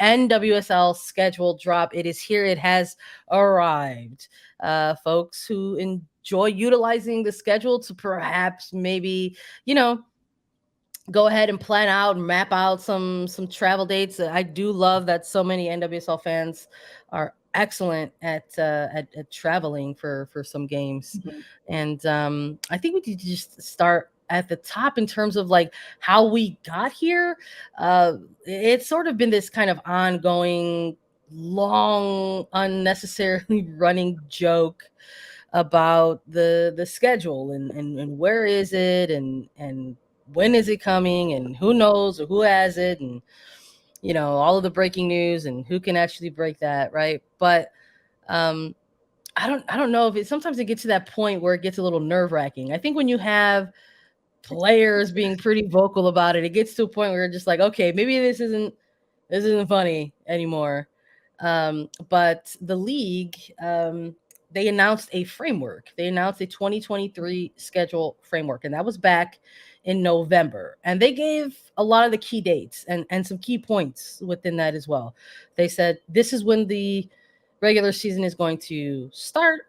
NWSL schedule drop. It is here. It has arrived. Folks who enjoy utilizing the schedule to perhaps maybe, go ahead and plan out and map out some travel dates. I do love that so many NWSL fans are excellent at traveling for some games. Mhm. And I think we could just start at the top in terms of like how we got here. It's sort of been this kind of ongoing, long, unnecessarily running joke about the schedule and where is it and when is it coming and who knows or who has it, and all of the breaking news and who can actually break that, right? But um I don't know if it sometimes it gets to that point where it gets a little nerve-wracking. I think when you have players being pretty vocal about it, it gets to a point where you're just like, okay, maybe this isn't funny anymore. But the league, they announced a framework. They announced a 2023 schedule framework, and that was back in November. And they gave a lot of the key dates and some key points within that as well. They said this is when the regular season is going to start.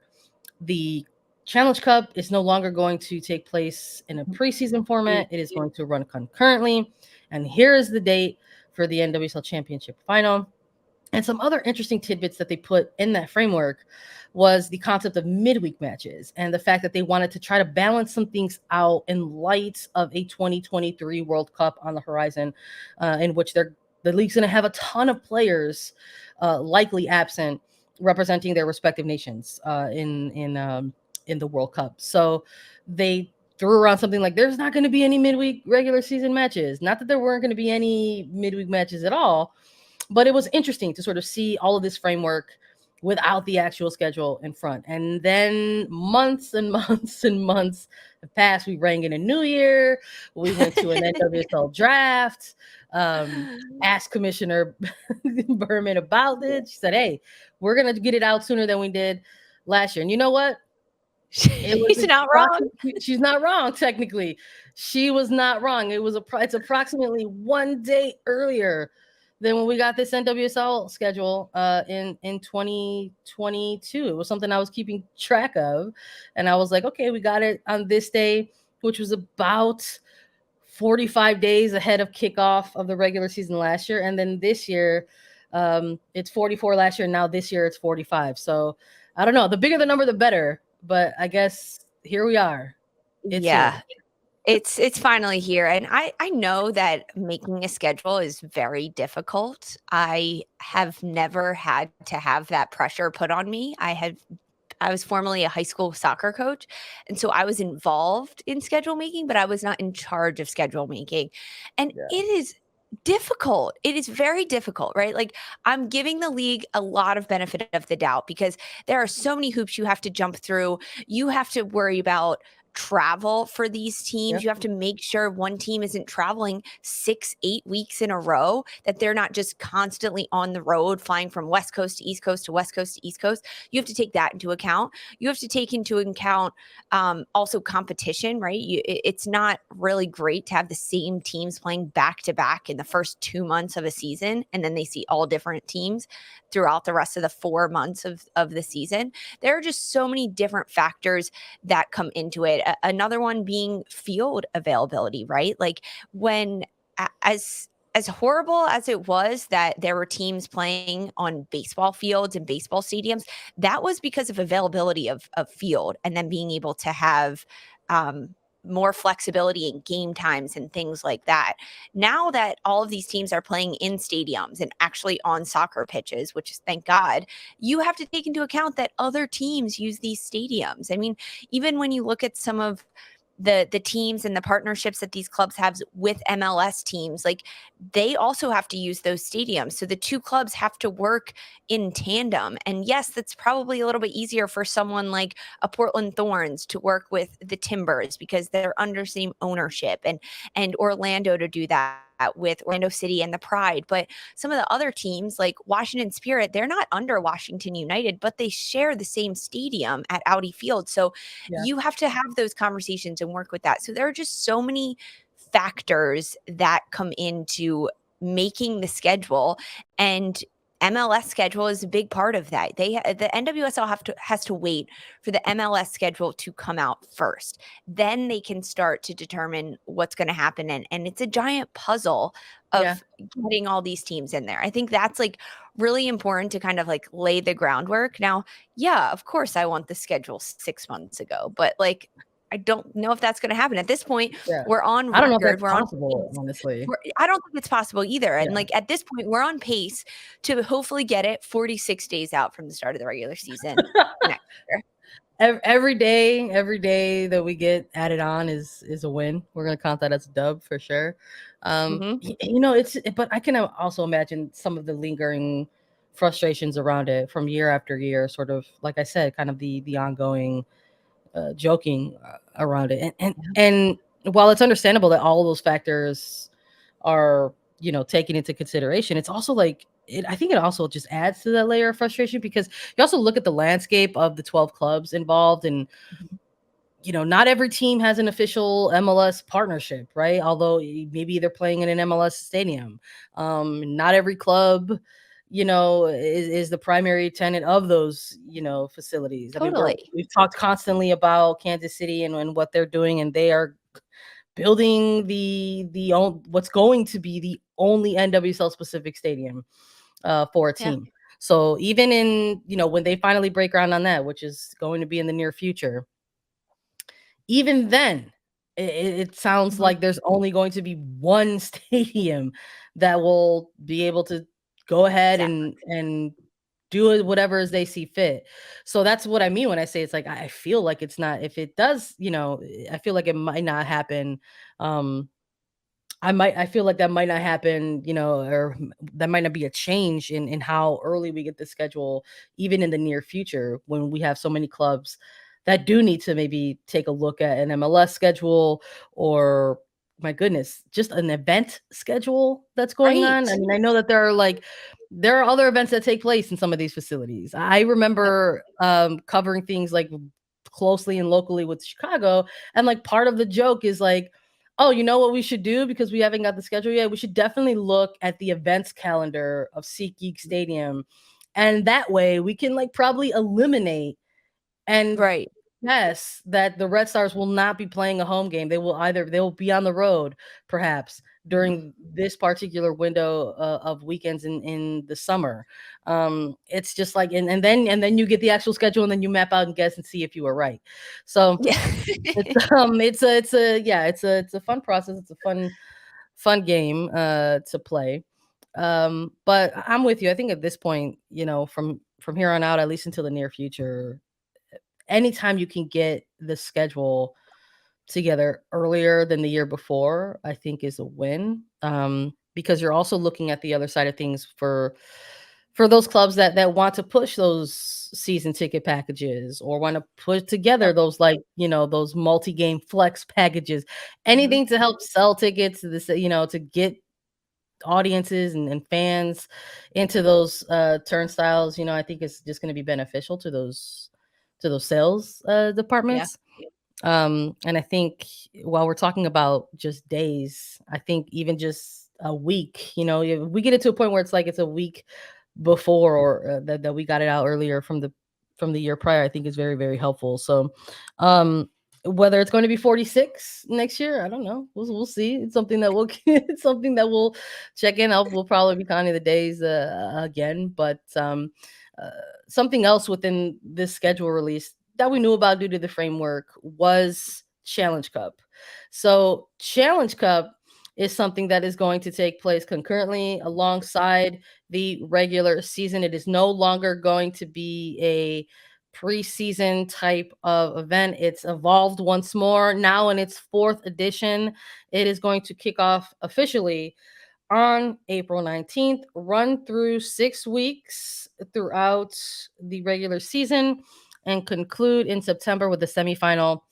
The Challenge Cup is no longer going to take place in a preseason format. It is going to run concurrently. And here is the date for the NWSL Championship final. And some other interesting tidbits that they put in that framework was the concept of midweek matches and the fact that they wanted to try to balance some things out in light of a 2023 World Cup on the horizon, in which the league's going to have a ton of players likely absent representing their respective nations in the World Cup. So they threw around something like there's not going to be any midweek regular season matches. Not that there weren't going to be any midweek matches at all, but it was interesting to sort of see all of this framework without the actual schedule in front. And then months and months and months have passed. We rang in a new year. We went to an NWSL draft. Asked Commissioner Berman about it. She said, hey, we're going to get it out sooner than we did last year. And you know what? She's not wrong. She's not wrong. Technically, she was not wrong. It's approximately 1 day earlier than when we got this NWSL schedule in 2022. It was something I was keeping track of, and I was like, okay, we got it on this day, which was about 45 days ahead of kickoff of the regular season last year, and then this year, it's 44 last year. Now this year it's 45. So I don't know. The bigger the number, the better. But I guess here we are. Here. It's finally here. And I know that making a schedule is very difficult. I have never had to have that pressure put on me. I was formerly a high school soccer coach, and so I was involved in schedule making, but I was not in charge of schedule making. And it is difficult. It is very difficult, right? Like, I'm giving the league a lot of benefit of the doubt because there are so many hoops you have to jump through. You have to worry about travel for these teams. Yep. You have to make sure one team isn't traveling 6-8 weeks in a row, that they're not just constantly on the road flying from West Coast to East Coast to West Coast to East Coast. You have to take that into account. You have to take into account also competition, right? It's not really great to have the same teams playing back to back in the first 2 months of a season, and then they see all different teams throughout the rest of the 4 months of the season. There are just so many different factors that come into it. Another one being field availability, right? Like, when as horrible as it was that there were teams playing on baseball fields and baseball stadiums, that was because of availability of field, and then being able to have more flexibility in game times and things like that. Now that all of these teams are playing in stadiums and actually on soccer pitches, which is, thank God, you have to take into account that other teams use these stadiums. I mean, even when you look at some of the teams and the partnerships that these clubs have with MLS teams, like, they also have to use those stadiums. So the two clubs have to work in tandem. And yes, that's probably a little bit easier for someone like a Portland Thorns to work with the Timbers because they're under same ownership, and Orlando to do that with Orlando City and the Pride. But some of the other teams like Washington Spirit, they're not under Washington United, but they share the same stadium at Audi Field. So you have to have those conversations and work with that. So there are just so many factors that come into making the schedule, and MLS schedule is a big part of that. The NWSL has to wait for the MLS schedule to come out first. Then they can start to determine what's going to happen, and it's a giant puzzle Yeah. of getting all these teams in there. I think that's like really important to kind of like lay the groundwork. Now, yeah, of course I want the schedule 6 months ago, but like I don't know if that's going to happen. At this point, Yeah. we're on I don't know if record. that's We're on possible, pace. honestly. I don't think it's possible either. And Yeah. like at this point, we're on pace to hopefully get it 46 days out from the start of the regular season next year. Every day that we get added on is a win. We're gonna count that as a dub for sure. Mhm. But I can also imagine some of the lingering frustrations around it from year after year, sort of like I said, kind of the ongoing joking around it. And while it's understandable that all those factors are taken into consideration, it's also like I think it also just adds to that layer of frustration because you also look at the landscape of the 12 clubs involved, and Mhm. not every team has an official MLS partnership, right? Although maybe they're playing in an MLS stadium. Not every club, is the primary tenant of those, facilities. I mean, Totally. we've talked constantly about Kansas City and what they're doing, and they are building what's going to be the only NWSL specific stadium for a Yeah. team. So even in when they finally break ground on that, which is going to be in the near future, even then, it sounds Mhm. like there's only going to be one stadium that will be able to go ahead Exactly. and do it whatever as they see fit. So that's what I mean when I say it's like I feel like it's not, if it does, I feel like it might not happen. Um I feel like that might not happen, or that might not be a change in how early we get the schedule, even in the near future, when we have so many clubs that do need to maybe take a look at an MLS schedule, or my goodness, just an event schedule that's going on. I Right. mean, I know that there are other events that take place in some of these facilities. I Yep. remember covering things like closely and locally with Chicago, and like part of the joke is like, oh, you know what we should do because we haven't got the schedule yet? We should definitely look at the events calendar of SeatGeek Stadium. And that way we can like probably eliminate and Right. guess that the Red Stars will not be playing a home game. They will be on the road perhaps Mhm. during this particular window of weekends in the summer. It's just like and then you get the actual schedule and then you map out and guess and see if you were right. So Yeah. it's a fun process. It's a fun game to play. But I'm with you. I think at this point, from here on out, at least until the near future, anytime you can get the schedule together earlier than the year before, I think is a win. Because you're also looking at the other side of things for those clubs that want to push those season ticket packages or want to put together Yep. those like those multi-game flex packages, Mhm. anything to help sell tickets to this, to get audiences and fans into those turnstiles. I think it's just going to be beneficial to those sales Yeah. departments. And I think while we're talking about just days, I think even just a week, if we get it to a point where it's like it's a week before, or that we got it out earlier from the year prior, I think is very, very helpful. So, whether it's going to be 46 next year, I don't know. We'll see. It's something that we'll it's something that we'll check in. We'll probably be counting the days again, but uh, something else within this schedule release that we knew about due to the framework was Challenge Cup. So Challenge Cup is something that is going to take place concurrently alongside the regular season. It is no longer going to be a preseason type of event. It's evolved once more. Now in its fourth edition, it is going to kick off officially on April 19th, run through 6 weeks throughout the regular season, and conclude in September with the semifinal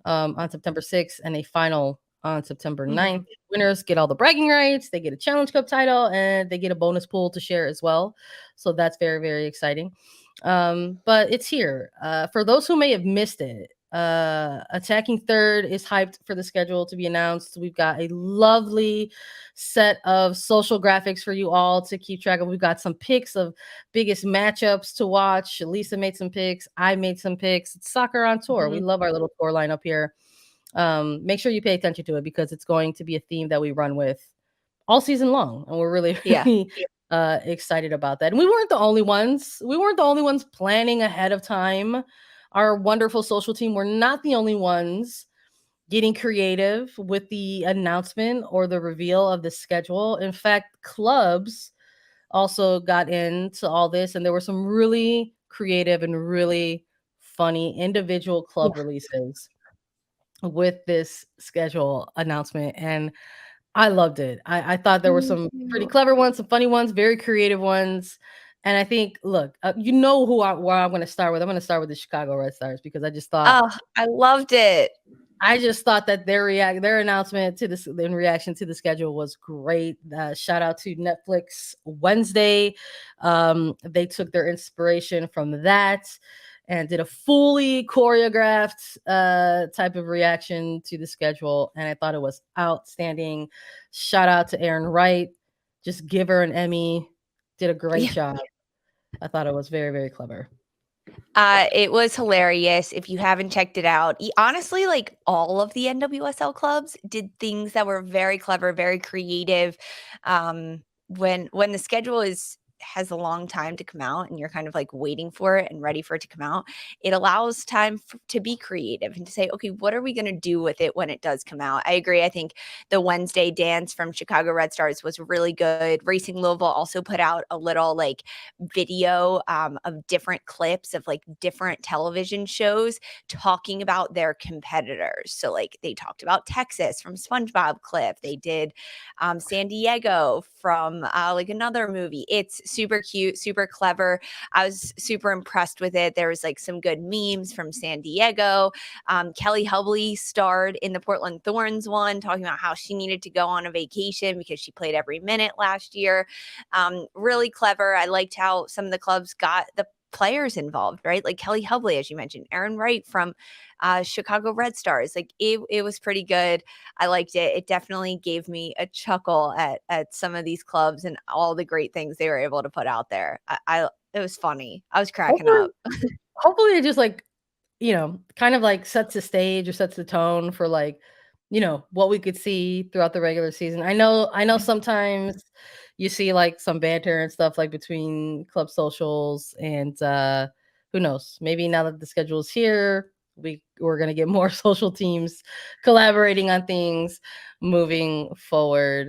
on September 6th and a final on September Mhm. 9th. Winners get all the bragging rights, they get a Challenge Cup title, and they get a bonus pool to share as well. So that's very, very exciting. But it's here. For those who may have missed it, Attacking Third is hyped for the schedule to be announced. We've got a lovely set of social graphics for you all to keep track of. We've got some picks of biggest matchups to watch. Lisa made some picks. I made some picks. It's soccer on tour. We Mhm. love our little tour lineup here. Make sure you pay attention to it because it's going to be a theme that we run with all season long, and we're really, Yeah. really excited about that. And we weren't the only ones. We weren't the only ones planning ahead of time. Our wonderful social team were not the only ones getting creative with the announcement or the reveal of the schedule. In fact, clubs also got into all this, and there were some really creative and really funny individual club releases with this schedule announcement. And I loved it. I thought there were Me some pretty too. clever ones, some funny ones, very creative ones. And I think, look, you know where I'm going to start with. I'm going to start with the Chicago Red Stars because Oh, I loved it. I just thought that their announcement to this in reaction to the schedule was great. Shout out to Netflix Wednesday. They took their inspiration from that and did a fully choreographed type of reaction to the schedule, and I thought it was outstanding. Shout out to Erin Wright. Just give her an Emmy. Did a great Yeah. job. I thought it was very, very clever. It was hilarious. If you haven't checked it out, honestly, like all of the NWSL clubs did things that were very clever, very creative. When the schedule has a long time to come out and you're kind of like waiting for it and ready for it to come out, it allows time to be creative and to say, okay, what are we going to do with it when it does come out? I agree. I think the Wednesday dance from Chicago Red Stars was really good. Racing Louisville also put out a little like video of different clips of like different television shows talking about their competitors. So like they talked about Texas from SpongeBob clip. They did San Diego from like another movie. It's super cute, super clever. I was super impressed with it. There was like some good memes from San Diego. Kelly Hubley starred in the Portland Thorns one, talking about how she needed to go on a vacation because she played every minute last year. Really clever. I liked how some of the clubs got the players involved, right? Like Kelly Hubley, as you mentioned, Erin Wright from Chicago Red Stars. Like it was pretty good. I liked it. It definitely gave me a chuckle at some of these clubs and all the great things they were able to put out there. It was funny. I was cracking Hopefully, up. hopefully it just like kind of like sets the stage or sets the tone for like, what we could see throughout the regular season. I know sometimes you see like some banter and stuff like between club socials and who knows, maybe now that the schedule is here, we're going to get more social teams collaborating on things moving forward.